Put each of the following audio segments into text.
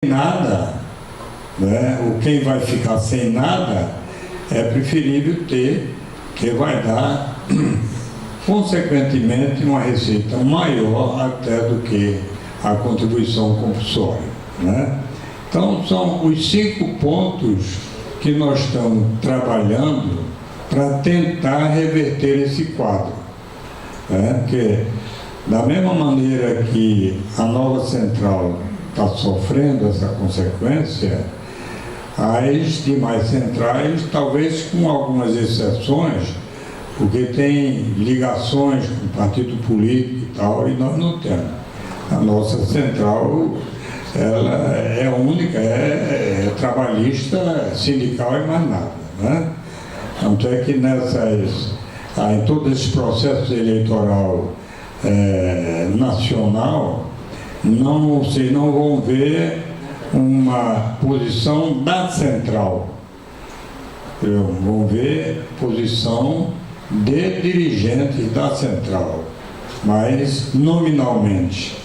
nada, né? O quem vai ficar sem nada é preferível ter, que vai dar, consequentemente, uma receita maior até do que a contribuição compulsória, né? Então, são os 5 pontos que nós estamos trabalhando para tentar reverter esse quadro, né? Porque, da mesma maneira que a nova central está sofrendo essa consequência, as demais centrais, talvez com algumas exceções, porque tem ligações com o partido político e tal, e nós não temos. A nossa central, ela é única, é trabalhista, sindical e mais nada, né? Tanto é que em todo esse processo eleitoral nacional, vocês não vão ver uma posição da central, vão ver posição de dirigentes da central, mas nominalmente.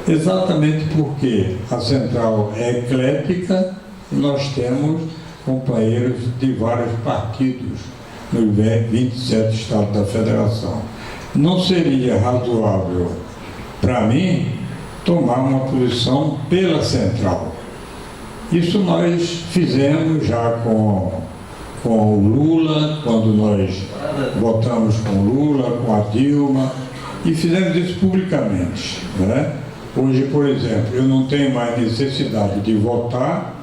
Exatamente porque a central é eclética e nós temos companheiros de vários partidos nos 27 estados da federação. Não seria razoável para mim tomar uma posição pela central. Isso nós fizemos já com o Lula, quando nós votamos com o Lula, com a Dilma, e fizemos isso publicamente, né? Hoje, por exemplo, eu não tenho mais necessidade de votar,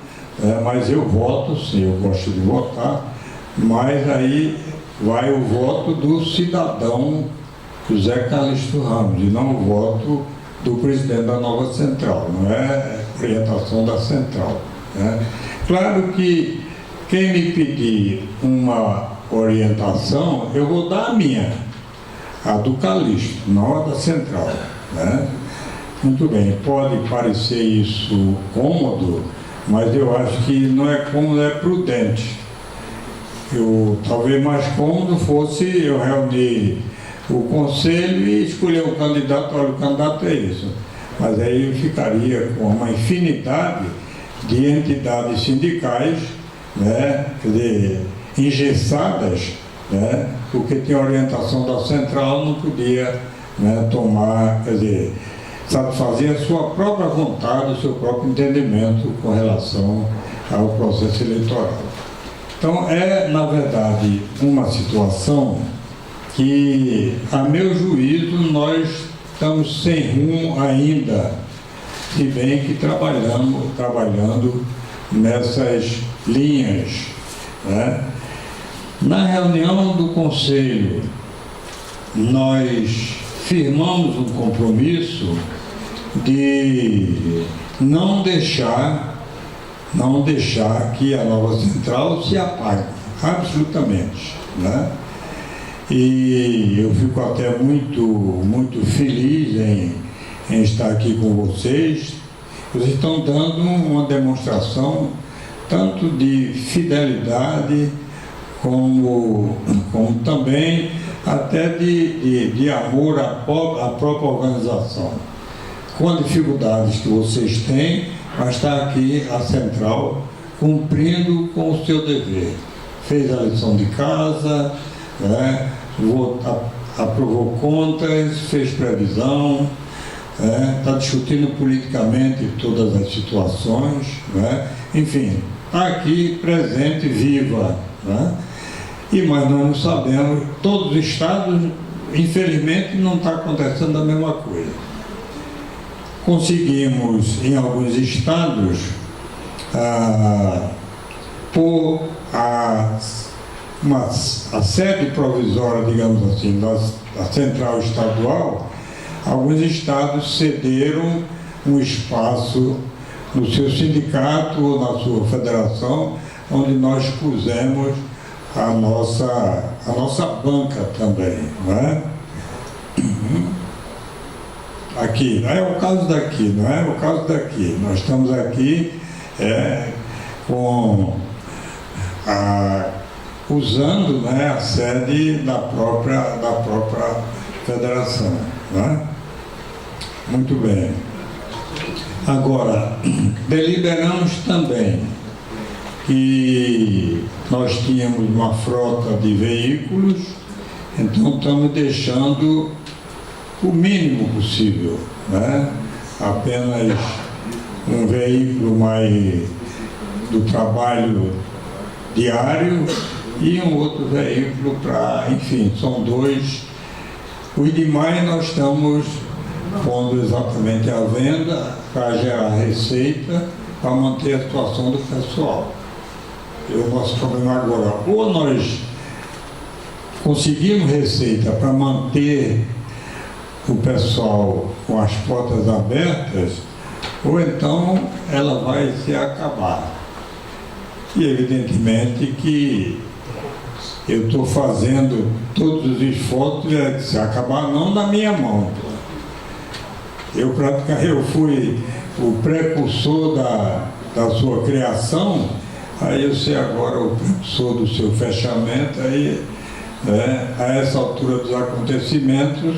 mas eu voto, sim, eu gosto de votar, mas aí vai o voto do cidadão José Calixto Ramos, e não o voto do presidente da nova central, não é orientação da central, né? Claro que quem me pedir uma orientação, eu vou dar a minha, a do Calixto, não a da central, né? Muito bem, pode parecer isso cômodo, mas eu acho que não é cômodo, é prudente. Talvez mais cômodo fosse eu reunir o conselho e escolher um candidato. Olha, o candidato é isso. Mas aí eu ficaria com uma infinidade de entidades sindicais, né, quer dizer, engessadas, né, porque tem orientação da central, não podia, né, tomar, quer dizer, satisfazer a sua própria vontade, o seu próprio entendimento com relação ao processo eleitoral. Então, na verdade, uma situação que, a meu juízo, nós estamos sem rumo ainda, se bem que trabalhando nessas linhas, né? Na reunião do Conselho, nós firmamos um compromisso de não deixar que a nova central se apague, absolutamente, né? E eu fico até muito feliz em estar aqui com vocês. Vocês estão dando uma demonstração tanto de fidelidade como também até de amor à própria organização. Com as dificuldades que vocês têm, mas está aqui a central cumprindo com o seu dever. Fez a lição de casa, né? Aprovou contas, fez previsão, está discutindo politicamente todas as situações, né? Enfim, está aqui presente, viva, né? Mas nós não sabemos, todos os estados, infelizmente, não está acontecendo a mesma coisa. Conseguimos, em alguns estados, pôr a sede provisória, digamos assim, da central estadual. Alguns estados cederam um espaço no seu sindicato ou na sua federação, onde nós pusemos a nossa banca também, não é? Aqui, é o caso daqui, não é o caso daqui. Nós estamos aqui usando, né, a sede da própria federação, não é? Muito bem. Agora, deliberamos também que nós tínhamos uma frota de veículos, então estamos deixando o mínimo possível, né? Apenas um veículo mais do trabalho diário e um outro veículo para, enfim, são dois. Os demais nós estamos pondo exatamente à venda para gerar receita, para manter a situação do pessoal. E o nosso problema agora, ou nós conseguimos receita para manter o pessoal com as portas abertas, ou então ela vai se acabar. E evidentemente que eu estou fazendo todos os esforços de se acabar, não na minha mão. Eu fui o precursor da sua criação, aí eu sei agora o precursor do seu fechamento, aí, né, a essa altura dos acontecimentos,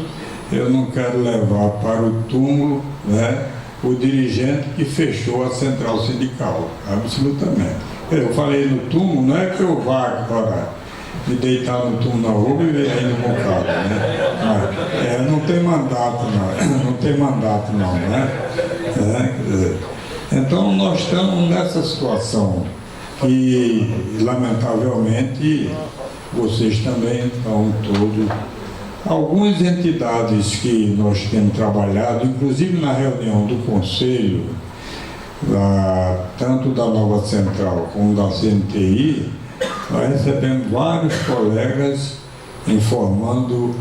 eu não quero levar para o túmulo, né, o dirigente que fechou a central sindical, absolutamente. Eu falei no túmulo, não é que eu vá agora me deitar no túmulo na rua e ver aí no bocado, né? Não tem mandato não, né? Então nós estamos nessa situação que, lamentavelmente, vocês também estão todos. Algumas entidades que nós temos trabalhado, inclusive na reunião do Conselho, tanto da Nova Central como da CNTI, nós recebemos vários colegas informando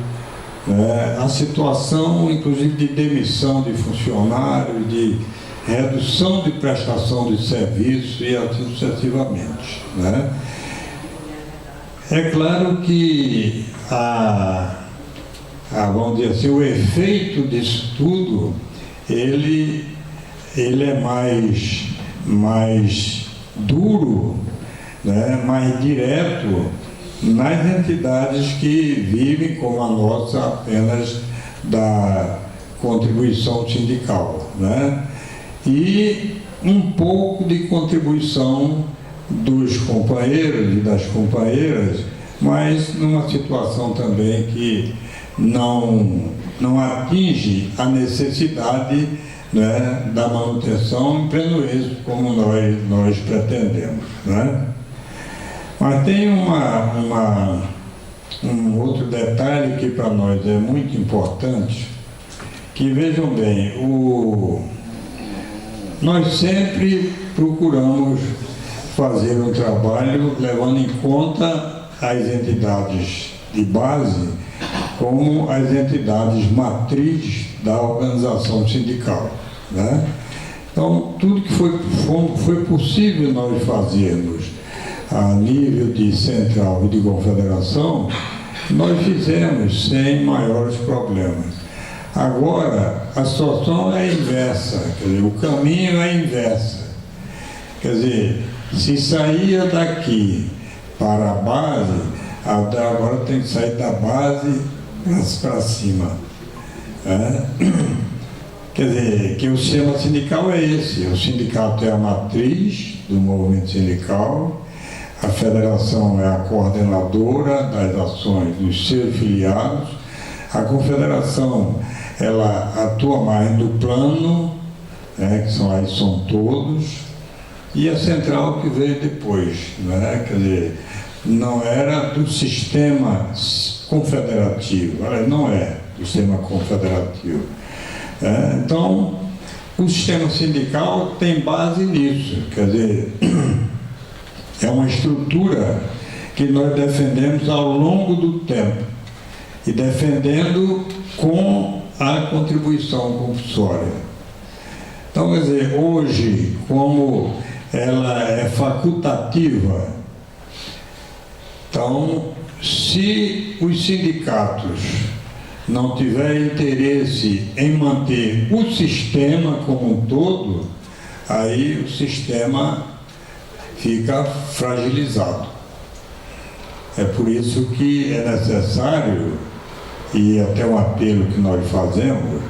a situação, inclusive de demissão de funcionários, de redução de prestação de serviço e assim sucessivamente, né? É claro que vamos dizer assim, o efeito disso tudo, ele é mais duro, né, mais direto nas entidades que vivem como a nossa apenas da contribuição sindical, né? E um pouco de contribuição dos companheiros e das companheiras, mas numa situação também que não atinge a necessidade, né, da manutenção em pleno êxito como nós pretendemos, né? Mas tem um outro detalhe que para nós é muito importante, que vejam bem, nós sempre procuramos fazer um trabalho levando em conta as entidades de base como as entidades matrizes da organização sindical, né? Então, tudo que foi possível nós fazermos a nível de central e de confederação, nós fizemos sem maiores problemas. Agora, a situação é inversa, quer dizer, o caminho é inverso. Quer dizer, se saía daqui para a base, agora tem que sair da base para cima. Quer dizer, que o sistema sindical é esse. O sindicato é a matriz do movimento sindical, a federação é a coordenadora das ações dos seus filiados, a confederação ela atua mais no plano, né, que são todos, e a central que veio depois, né? Quer dizer, não era do sistema confederativo, não é do sistema confederativo. Então, o sistema sindical tem base nisso, quer dizer, é uma estrutura que nós defendemos ao longo do tempo e defendendo com a contribuição compulsória. Então, quer dizer, hoje, como ela é facultativa, então, se os sindicatos não tiverem interesse em manter o sistema como um todo, aí o sistema fica fragilizado. É por isso que é necessário, e até um apelo que nós fazemos,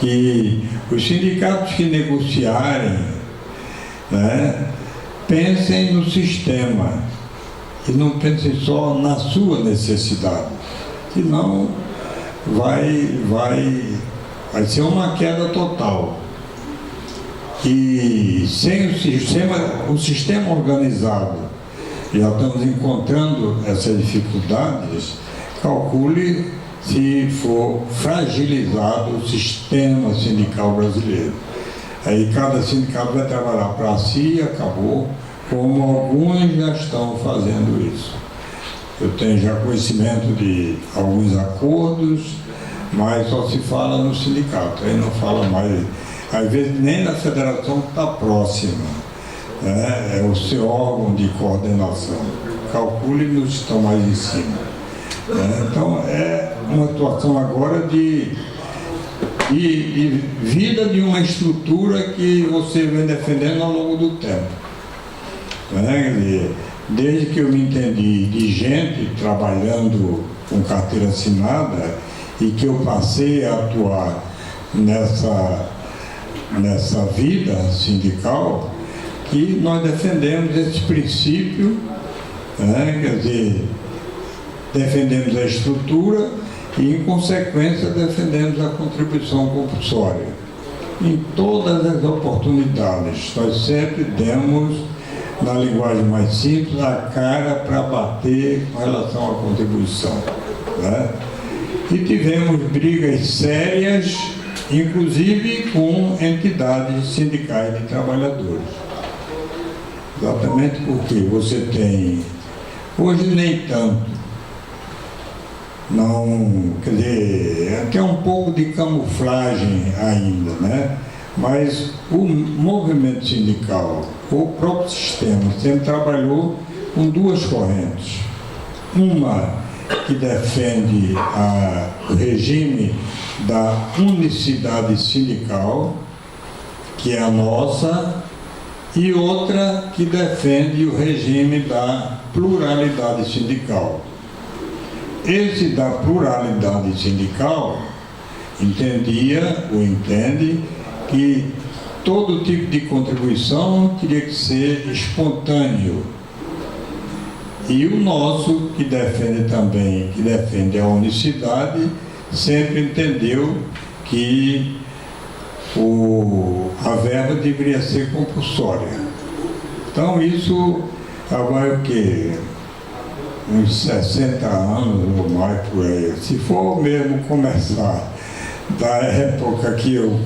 que os sindicatos que negociarem, né, pensem no sistema e não pensem só na sua necessidade, senão vai ser uma queda total. E sem o sistema organizado, já estamos encontrando essas dificuldades, calcule se for fragilizado o sistema sindical brasileiro. Aí cada sindicato vai trabalhar para si e acabou, como alguns já estão fazendo isso. Eu tenho já conhecimento de alguns acordos, mas só se fala no sindicato, aí não fala mais, às vezes nem na federação que está próxima, né? É o seu órgão de coordenação. Calcule nos que estão mais em cima. Então é uma situação agora de vida de uma estrutura que você vem defendendo ao longo do tempo. Desde que eu me entendi de gente trabalhando com carteira assinada e que eu passei a atuar nessa vida sindical, que nós defendemos esse princípio, defendemos a estrutura e, em consequência, defendemos a contribuição compulsória. Em todas as oportunidades, nós sempre demos, na linguagem mais simples, a cara para bater com relação à contribuição. E tivemos brigas sérias, inclusive com entidades sindicais de trabalhadores. Exatamente porque você tem, hoje nem tanto, não, quer dizer, até um pouco de camuflagem ainda, né? Mas o movimento sindical, o próprio sistema, sempre trabalhou com duas correntes. Uma que defende o regime da unicidade sindical, que é a nossa, e outra que defende o regime da pluralidade sindical. Esse da pluralidade sindical entende que todo tipo de contribuição teria que ser espontâneo. E o nosso, que defende a unicidade, sempre entendeu que a verba deveria ser compulsória. Então isso vai o quê? Uns 60 anos ou mais por aí. Se for mesmo começar da época que eu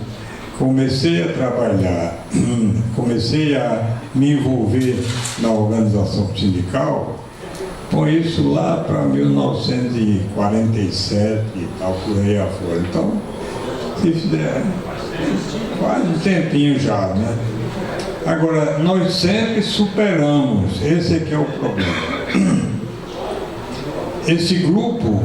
comecei a trabalhar, comecei a me envolver na organização sindical, com isso lá para 1947 e tal, por aí afora. Então, se fizer, faz um tempinho já, né? Agora, nós sempre superamos, esse é que é o problema. Esse grupo,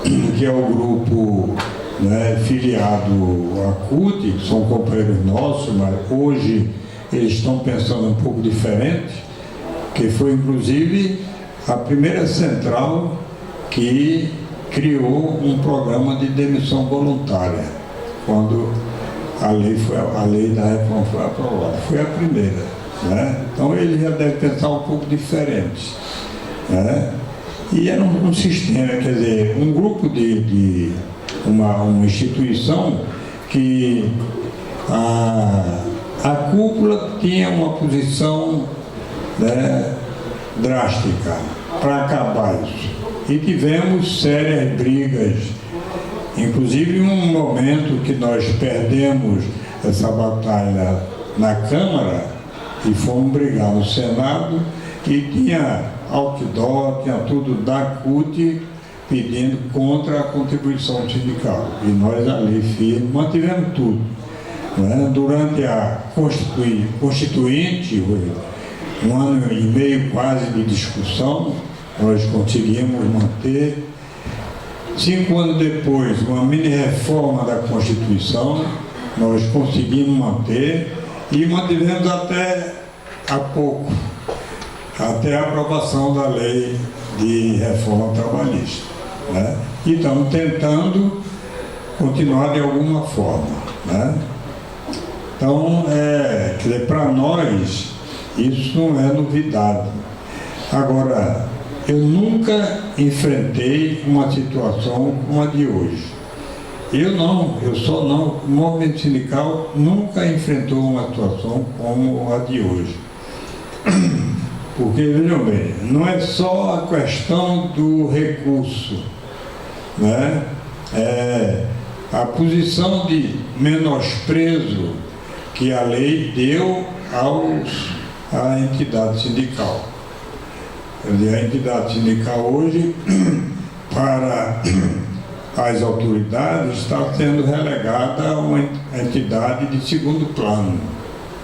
que é o grupo, né, filiado à CUT, que são companheiros nossos, mas hoje eles estão pensando um pouco diferente, que foi inclusive a primeira central que criou um programa de demissão voluntária, quando a lei da reforma foi aprovada. Foi a primeira, né? Então ele já deve pensar um pouco diferente, né? E era um sistema, quer dizer, um grupo uma instituição que a cúpula tinha uma posição, né, drástica para acabar isso. E tivemos sérias brigas, inclusive um momento que nós perdemos essa batalha na Câmara e fomos brigar no Senado, e tinha outdoor, tinha tudo da CUT pedindo contra a contribuição sindical. E nós ali firmes mantivemos tudo, né? Durante a Constituinte, um ano e meio quase de discussão, nós conseguimos manter. 5 anos depois, uma mini-reforma da Constituição, nós conseguimos manter e mantivemos até há pouco, até a aprovação da lei de reforma trabalhista, né? E estamos tentando continuar de alguma forma, né? Então, quer dizer, para nós, isso não é novidade. Agora, eu nunca enfrentei uma situação como a de hoje. O movimento sindical nunca enfrentou uma situação como a de hoje. Porque, vejam bem, não é só a questão do recurso, né? A posição de menosprezo que a lei deu à entidade sindical. Quer dizer, a entidade sindical hoje, para as autoridades, está sendo relegada a uma entidade de segundo plano,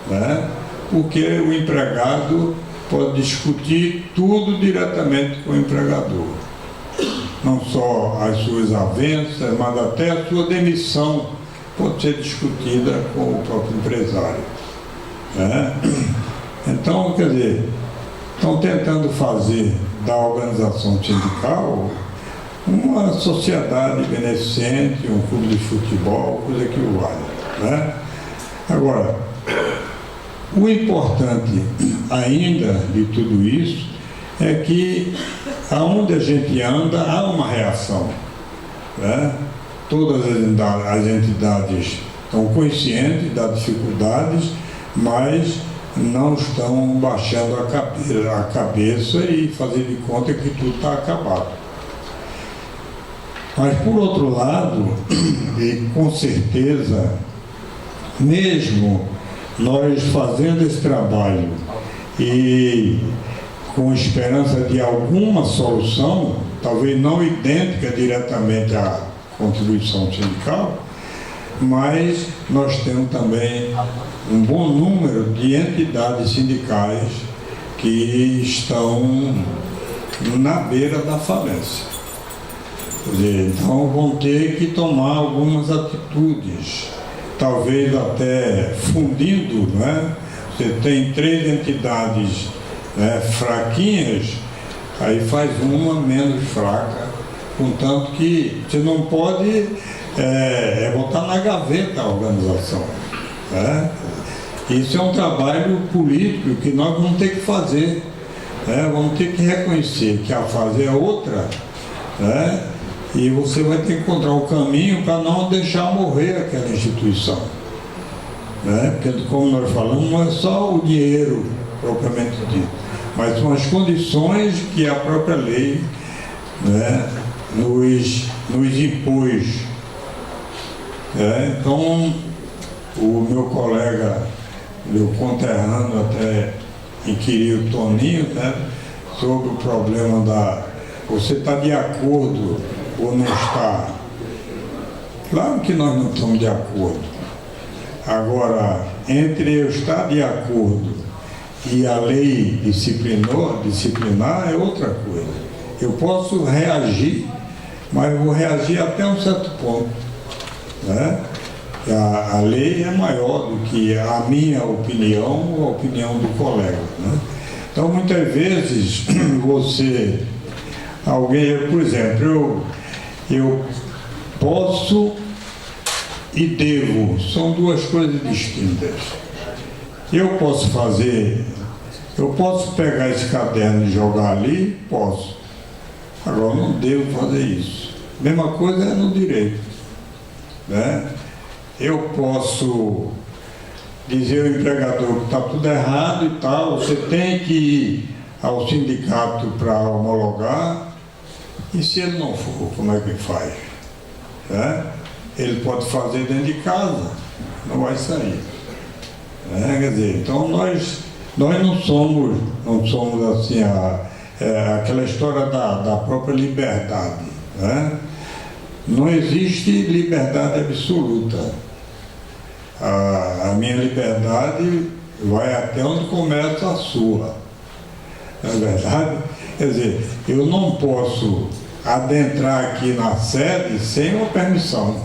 né? Porque o empregado pode discutir tudo diretamente com o empregador. Não só as suas avanças, mas até a sua demissão pode ser discutida com o próprio empresário, né? Então, quer dizer, estão tentando fazer da organização sindical uma sociedade beneficente, um clube de futebol, coisa que o vale, né? Agora, o importante ainda de tudo isso é que aonde a gente anda há uma reação, né? Todas as entidades estão conscientes das dificuldades, mas não estão baixando a cabeça e fazendo de conta que tudo está acabado. Mas, por outro lado, e com certeza, mesmo nós fazendo esse trabalho e com esperança de alguma solução, talvez não idêntica diretamente à contribuição sindical, mas nós temos também um bom número de entidades sindicais que estão na beira da falência. Quer dizer, então vão ter que tomar algumas atitudes, talvez até fundindo, né? Você tem 3 entidades, né, fraquinhas, aí faz uma menos fraca, contanto que você não pode botar na gaveta a organização, né? Isso é um trabalho político que nós vamos ter que fazer, né? Vamos ter que reconhecer que a fase é outra, né? E você vai ter que encontrar um caminho para não deixar morrer aquela instituição, né? Porque, como nós falamos, não é só o dinheiro propriamente dito, mas são as condições que a própria lei, né, nos impôs. Então, o meu colega, meu conterrâneo até inquiriu o Toninho, né, sobre o problema você está de acordo ou não está? Claro que nós não estamos de acordo. Agora, entre eu estar de acordo e a lei disciplinar é outra coisa. Eu posso reagir, mas vou reagir até um certo ponto, né? A lei é maior do que a minha opinião ou a opinião do colega, né? Então, muitas vezes, por exemplo, eu posso e devo, são duas coisas distintas. Eu posso pegar esse caderno e jogar ali? Posso. Agora, não devo fazer isso. Mesma coisa é no direito, né? Eu posso dizer ao empregador que está tudo errado e tal, você tem que ir ao sindicato para homologar, e se ele não for, como é que faz? Né? Ele pode fazer dentro de casa, não vai sair. Né? Quer dizer, então nós não somos assim, aquela história da própria liberdade, né? Não existe liberdade absoluta. A minha liberdade vai até onde começa a sua. Não é verdade? Quer dizer, eu não posso adentrar aqui na sede sem uma permissão.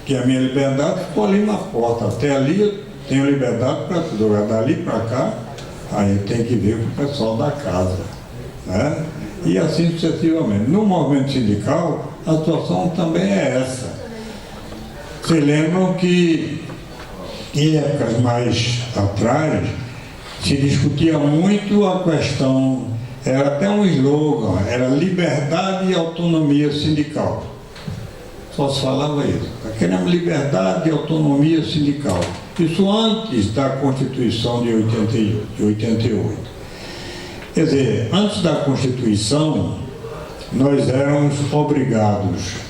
Que a minha liberdade ficou ali na porta. Até ali eu tenho liberdade para tudo. Agora, dali para cá, aí eu tenho que ver com o pessoal da casa, né? E assim sucessivamente. No movimento sindical, a situação também é essa. Vocês lembram que em épocas mais atrás se discutia muito a questão, era até um slogan, era liberdade e autonomia sindical. Só se falava isso. Queremos liberdade e autonomia sindical. Isso antes da Constituição de 88. Quer dizer, antes da Constituição, nós éramos obrigados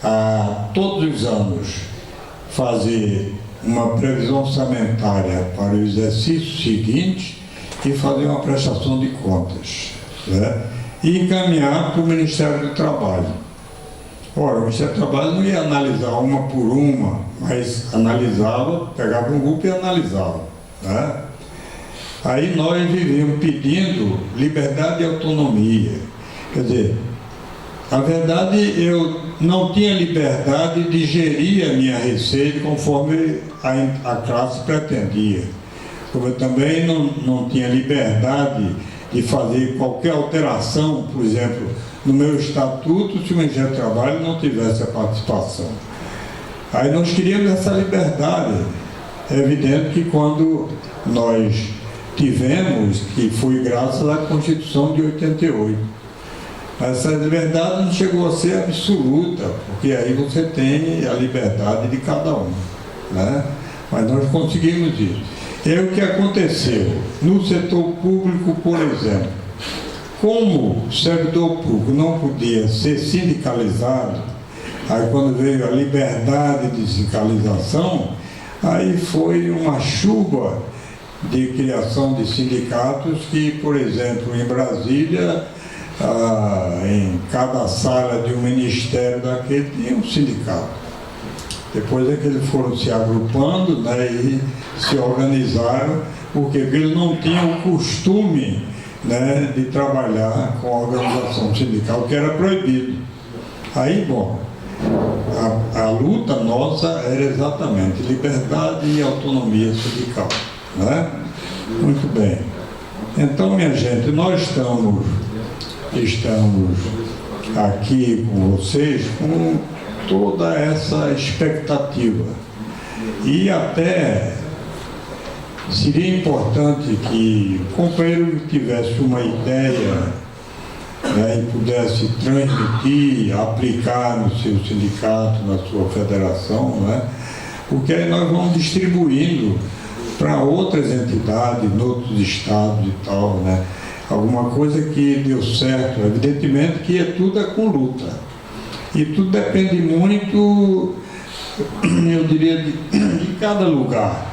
a, todos os anos, fazer uma previsão orçamentária para o exercício seguinte e fazer uma prestação de contas, né? E encaminhar para o Ministério do Trabalho. Ora, o Ministério do Trabalho não ia analisar uma por uma, mas analisava, pegava um grupo e analisava, né? Aí nós vivíamos pedindo liberdade e autonomia. Quer dizer, na verdade eu não tinha liberdade de gerir a minha receita conforme a classe pretendia. Como eu também não tinha liberdade de fazer qualquer alteração, por exemplo, no meu estatuto, se o Ministério do Trabalho não tivesse a participação. Aí nós queríamos essa liberdade. É evidente que quando nós tivemos, que foi graças à Constituição de 88, essa liberdade não chegou a ser absoluta, porque aí você tem a liberdade de cada um, né? Mas nós conseguimos isso. E aí o que aconteceu? No setor público, por exemplo, como o servidor público não podia ser sindicalizado, aí quando veio a liberdade de sindicalização, aí foi uma chuva de criação de sindicatos que, por exemplo, em Brasília, em cada sala de um ministério daquele tinha um sindicato. Depois é que eles foram se agrupando, né, e se organizaram, porque eles não tinham o costume, né, de trabalhar com a organização sindical, que era proibido. Aí, bom, a luta nossa era exatamente liberdade e autonomia sindical, né? Muito bem. Então, minha gente, nós estamos aqui com vocês com toda essa expectativa. E até seria importante que o companheiro tivesse uma ideia, né, e pudesse transmitir, aplicar no seu sindicato, na sua federação, né, porque aí nós vamos distribuindo para outras entidades, em outros estados e tal, né? Alguma coisa que deu certo, evidentemente que tudo é com luta. E tudo depende muito, eu diria, de cada lugar.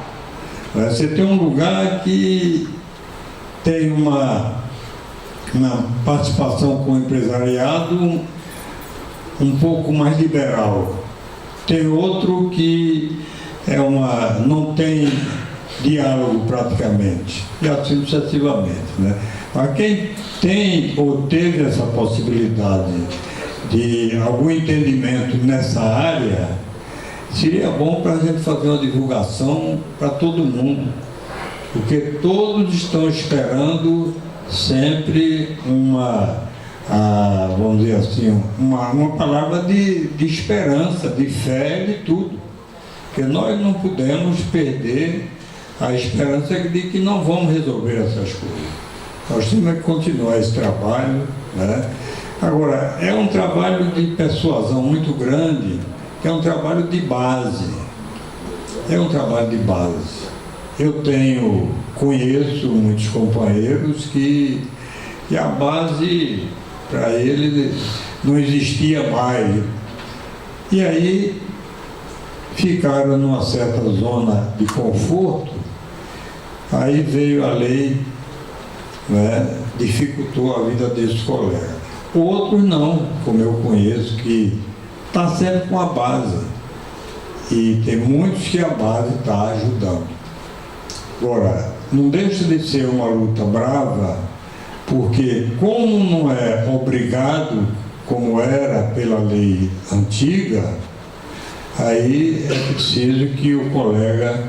Você tem um lugar que tem uma participação com o empresariado um pouco mais liberal. Tem outro que não tem diálogo praticamente, e assim sucessivamente, né? Mas quem tem ou teve essa possibilidade de algum entendimento nessa área, seria bom para a gente fazer uma divulgação para todo mundo, porque todos estão esperando sempre vamos dizer assim, uma palavra de esperança, de fé, de tudo. Porque nós não podemos perder a esperança de que não vamos resolver essas coisas. Nós temos que continuar esse trabalho, né? Agora, é um trabalho de persuasão muito grande, que é um trabalho de base. É um trabalho de base. Eu conheço muitos companheiros que a base, para eles, não existia mais. E aí ficaram numa certa zona de conforto, aí veio a lei, né, dificultou a vida desses colegas. Outros não, como eu conheço, que está sempre com a base. E tem muitos que a base está ajudando. Agora, não deixa de ser uma luta brava, porque como não é obrigado, como era pela lei antiga, aí é preciso que o colega,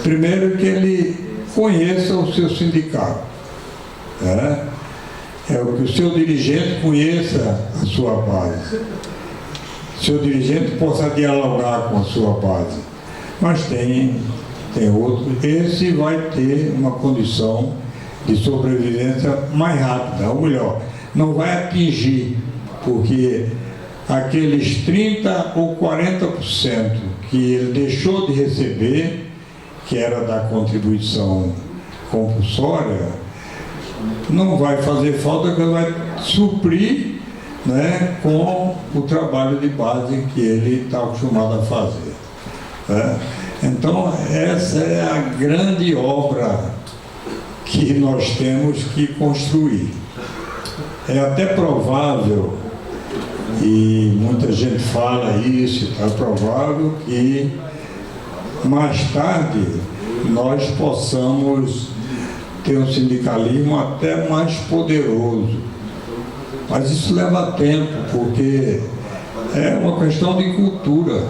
primeiro que ele conheça o seu sindicato, né? É o que o seu dirigente conheça a sua base. seu dirigente possa dialogar com a sua base. Mas tem outro, esse vai ter uma condição de sobrevivência mais rápida, ou melhor, não vai atingir, porque aqueles 30% ou 40% que ele deixou de receber, que era da contribuição compulsória, não vai fazer falta, porque vai suprir, né, com o trabalho de base que ele está acostumado a fazer. Né? Então, essa é a grande obra que nós temos que construir. É até provável, e muita gente fala isso, é provável que mais tarde nós possamos ter um sindicalismo até mais poderoso. Mas isso leva tempo, porque é uma questão de cultura.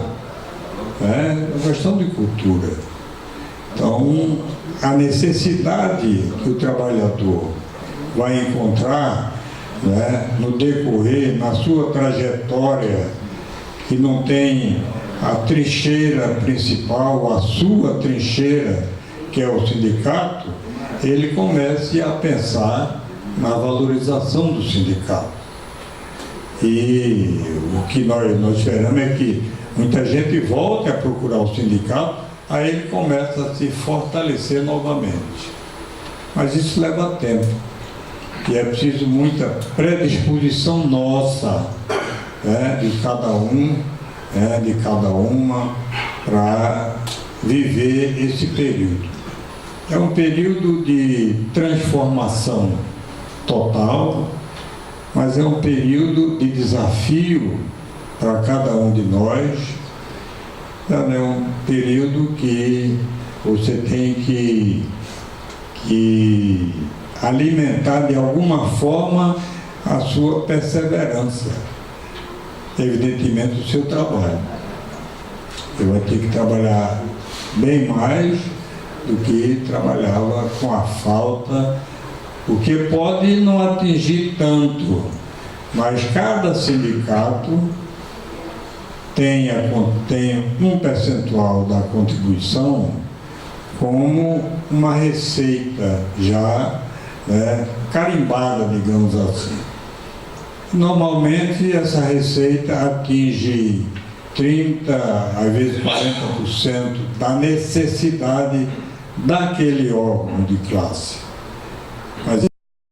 É uma questão de cultura. Então, a necessidade que o trabalhador vai encontrar, né, no decorrer, na sua trajetória, que não tem a trincheira principal, a sua trincheira, que é o sindicato, ele comece a pensar na valorização do sindicato. E o que nós esperamos é que muita gente volte a procurar o sindicato, aí ele começa a se fortalecer novamente. Mas isso leva tempo. E é preciso muita predisposição nossa, né, de cada um, né, de cada uma, para viver esse período. É um período de transformação total, mas é um período de desafio para cada um de nós. É um período que você tem que alimentar de alguma forma a sua perseverança, evidentemente o seu trabalho. Você vai ter que trabalhar bem mais do que trabalhava com a falta, o que pode não atingir tanto, mas cada sindicato tem um percentual da contribuição como uma receita já, né, carimbada, digamos assim. Normalmente essa receita atinge 30%, às vezes 40% da necessidade daquele órgão de classe.